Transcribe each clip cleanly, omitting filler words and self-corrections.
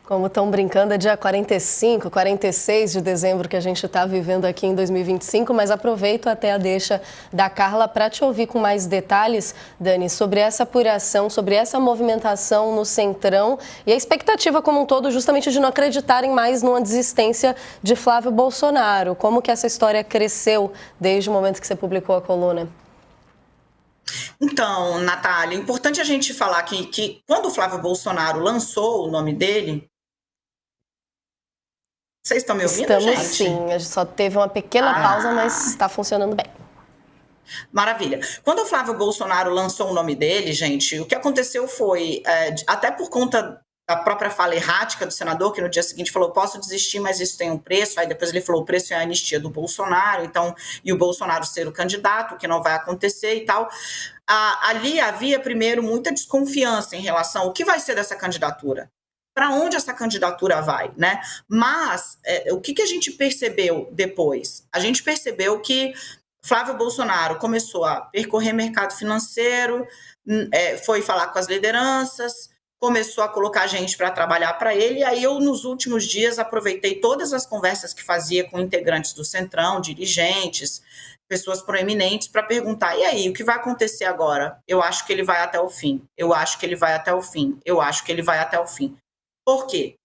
Como estão brincando, é dia 45, 46 de dezembro que a gente está vivendo aqui em 2025, mas aproveito até a deixa da Carla para te ouvir com mais detalhes, Dani, sobre essa apuração, sobre essa movimentação no Centrão e a expectativa como um todo justamente de não acreditarem mais numa desistência de Flávio Bolsonaro. Como que essa história cresceu desde o momento que você publicou a coluna? Então, Natália, é importante a gente falar que quando o Flávio Bolsonaro lançou o nome dele. Vocês estão me ouvindo, Estamos gente? sim, a gente só teve uma pequena pausa, mas está funcionando bem. Maravilha. Quando o Flávio Bolsonaro lançou o nome dele, gente, o que aconteceu foi, até por conta da própria fala errática do senador, que no dia seguinte falou, posso desistir, mas isso tem um preço, aí depois ele falou, o preço é a anistia do Bolsonaro, então, e o Bolsonaro ser o candidato, o que não vai acontecer e tal. Ali havia, primeiro, muita desconfiança em relação ao que vai ser dessa candidatura. Para onde essa candidatura vai, né? Mas o que a gente percebeu depois? A gente percebeu que Flávio Bolsonaro começou a percorrer mercado financeiro, foi falar com as lideranças, começou a colocar gente para trabalhar para ele, e aí eu, nos últimos dias, aproveitei todas as conversas que fazia com integrantes do Centrão, dirigentes, pessoas proeminentes, para perguntar, e aí, o que vai acontecer agora? Eu acho que ele vai até o fim, eu acho que ele vai até o fim, eu acho que ele vai até o fim. Por quê?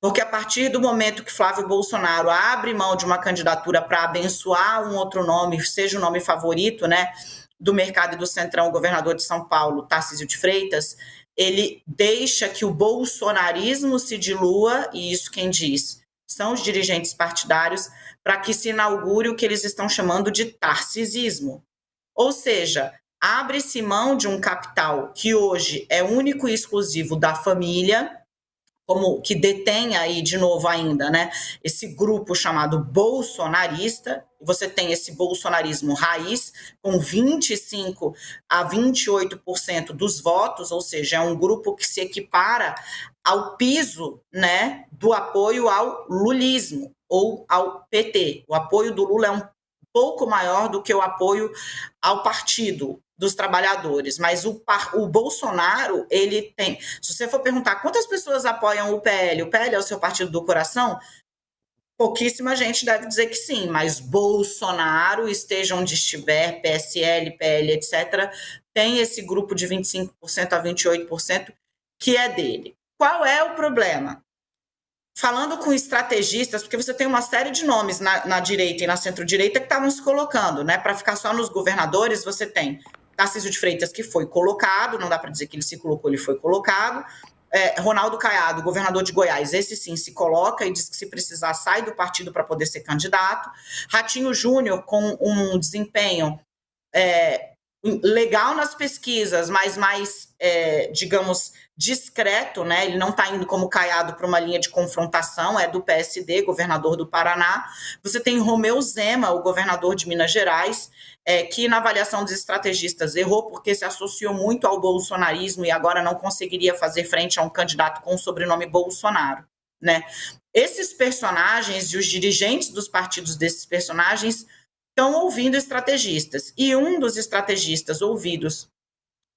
Porque a partir do momento que Flávio Bolsonaro abre mão de uma candidatura para abençoar um outro nome, seja o nome favorito, né, do mercado e do Centrão, o governador de São Paulo, Tarcísio de Freitas, ele deixa que o bolsonarismo se dilua, e isso quem diz são os dirigentes partidários, para que se inaugure o que eles estão chamando de tarcisismo. Ou seja, abre-se mão de um capital que hoje é único e exclusivo da família, como que detém aí, de novo ainda, né, esse grupo chamado bolsonarista. Você tem esse bolsonarismo raiz, com 25% a 28% dos votos, ou seja, é um grupo que se equipara ao piso, né, do apoio ao lulismo, ou ao PT. O apoio do Lula é um pouco maior do que o apoio ao partido dos trabalhadores, mas o Bolsonaro, ele tem, se você for perguntar quantas pessoas apoiam o PL é o seu partido do coração, pouquíssima gente deve dizer que sim, mas Bolsonaro, esteja onde estiver, PSL, PL, etc., tem esse grupo de 25% a 28% que é dele. Qual é o problema? Falando com estrategistas, porque você tem uma série de nomes na direita e na centro-direita que estavam se colocando, né? Para ficar só nos governadores, você tem Tarcísio de Freitas, que foi colocado, não dá para dizer que ele se colocou, ele foi colocado. Ronaldo Caiado, governador de Goiás, esse sim se coloca e diz que se precisar sai do partido para poder ser candidato. Ratinho Júnior, com um desempenho legal nas pesquisas, mas mais, digamos, discreto, né? Ele não está indo como Caiado para uma linha de confrontação, é do PSD, governador do Paraná. Você tem Romeu Zema, o governador de Minas Gerais, que na avaliação dos estrategistas errou porque se associou muito ao bolsonarismo e agora não conseguiria fazer frente a um candidato com o sobrenome Bolsonaro, né? Esses personagens e os dirigentes dos partidos desses personagens estão ouvindo estrategistas. E um dos estrategistas ouvidos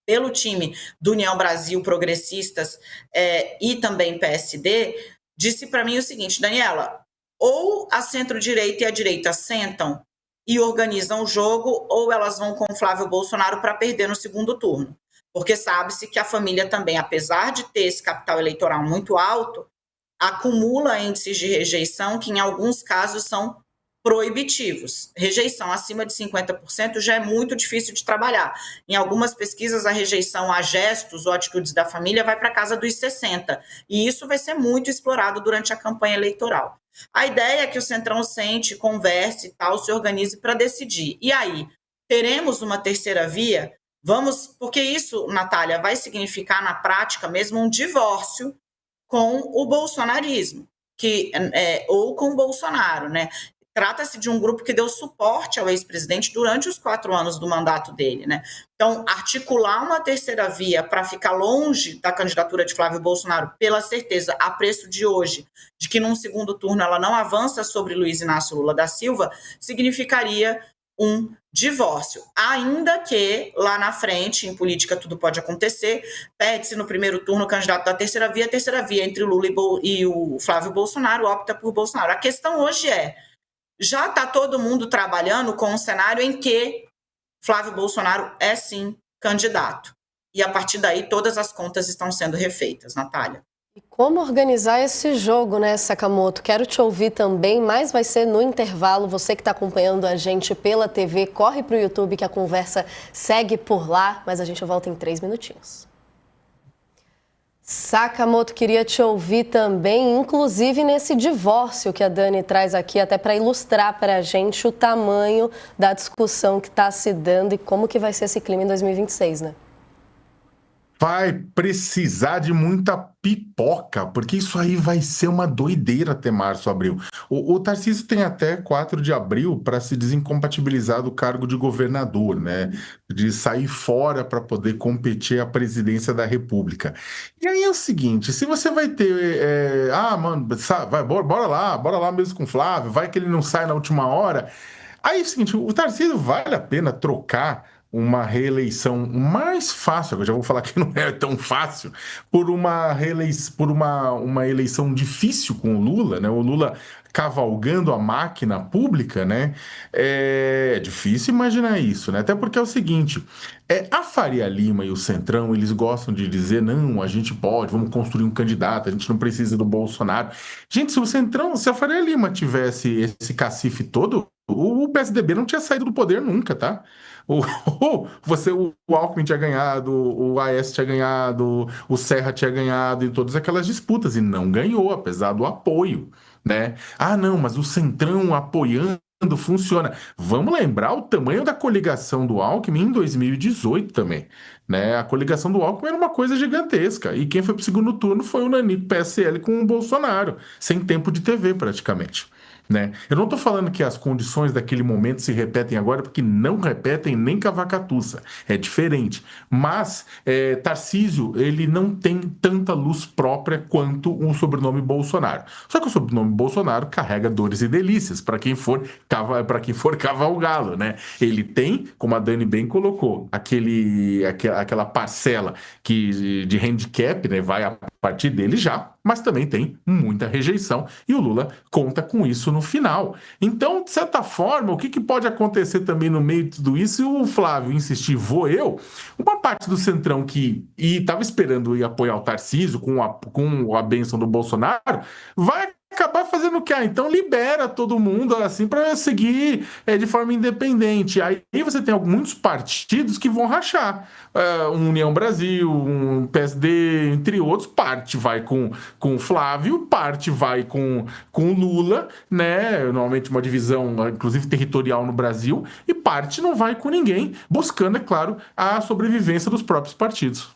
pelo time do União Brasil Progressistas e também PSD, disse para mim o seguinte, Daniela, ou a centro-direita e a direita sentam e organizam o jogo, ou elas vão com o Flávio Bolsonaro para perder no segundo turno. Porque sabe-se que a família também, apesar de ter esse capital eleitoral muito alto, acumula índices de rejeição que, em alguns casos, são proibitivos. Rejeição acima de 50% já é muito difícil de trabalhar. Em algumas pesquisas, a rejeição a gestos ou atitudes da família vai para casa dos 60%. E isso vai ser muito explorado durante a campanha eleitoral. A ideia é que o Centrão sente, converse e tal, se organize para decidir. E aí, teremos uma terceira via? Porque isso, Natália, vai significar na prática mesmo um divórcio com o bolsonarismo, ou com o Bolsonaro, né? Trata-se de um grupo que deu suporte ao ex-presidente durante os 4 anos do mandato dele, né? Então, articular uma terceira via para ficar longe da candidatura de Flávio Bolsonaro, pela certeza, a preço de hoje, de que num segundo turno ela não avança sobre Luiz Inácio Lula da Silva, significaria um divórcio, ainda que lá na frente, em política tudo pode acontecer, pede-se no primeiro turno o candidato da terceira via entre o Lula e o Flávio Bolsonaro, opta por Bolsonaro. A questão hoje já está todo mundo trabalhando com um cenário em que Flávio Bolsonaro é sim candidato. E a partir daí todas as contas estão sendo refeitas, Natália. E como organizar esse jogo, né, Sakamoto? Quero te ouvir também, mas vai ser no intervalo. Você que está acompanhando a gente pela TV, corre para o YouTube que a conversa segue por lá, mas a gente volta em 3 minutinhos. Sakamoto, queria te ouvir também, inclusive nesse divórcio que a Dani traz aqui, até para ilustrar para a gente o tamanho da discussão que está se dando e como que vai ser esse clima em 2026, né? Vai precisar de muita pipoca, porque isso aí vai ser uma doideira até março, abril. O Tarcísio tem até 4 de abril para se desincompatibilizar do cargo de governador, né? De sair fora para poder competir à presidência da República. E aí é o seguinte, se você vai ter... mano, vai, bora lá mesmo com o Flávio, vai que ele não sai na última hora. Aí é o seguinte, o Tarcísio vale a pena trocar uma reeleição mais fácil, eu já vou falar que não é tão fácil, por uma eleição difícil com o Lula, né? O Lula cavalgando a máquina pública, né? É difícil imaginar isso, né? Até porque é o seguinte, a Faria Lima e o Centrão, eles gostam de dizer, não, a gente pode, vamos construir um candidato, a gente não precisa do Bolsonaro. Gente, se a Faria Lima tivesse esse cacife todo, o PSDB não tinha saído do poder nunca, tá? O Alckmin tinha ganhado, o Aécio tinha ganhado, o Serra tinha ganhado em todas aquelas disputas e não ganhou, apesar do apoio, né? Ah, não, mas o Centrão apoiando funciona. Vamos lembrar o tamanho da coligação do Alckmin em 2018 também, né? A coligação do Alckmin era uma coisa gigantesca e quem foi para o segundo turno foi o Nanico PSL com o Bolsonaro, sem tempo de TV praticamente. Né? Eu não estou falando que as condições daquele momento se repetem agora, porque não repetem nem cavacatuça, é diferente. Mas Tarcísio, ele não tem tanta luz própria quanto o sobrenome Bolsonaro. Só que o sobrenome Bolsonaro carrega dores e delícias para quem for cavalgá-lo, né? Ele tem, como a Dani bem colocou, aquela parcela de handicap, né, vai a partir dele já, mas também tem muita rejeição e o Lula conta com isso no final. Então, de certa forma, o que pode acontecer também no meio de tudo isso, e o Flávio insistir, vou eu, uma parte do Centrão que estava esperando ir apoiar o Tarcísio com a bênção do Bolsonaro, vai acabar fazendo o que? Então libera todo mundo assim para seguir de forma independente. Aí você tem muitos partidos que vão rachar. União Brasil, um PSD, entre outros, parte vai com o Flávio, parte vai com o Lula, né? Normalmente uma divisão, inclusive territorial no Brasil, e parte não vai com ninguém, buscando, é claro, a sobrevivência dos próprios partidos.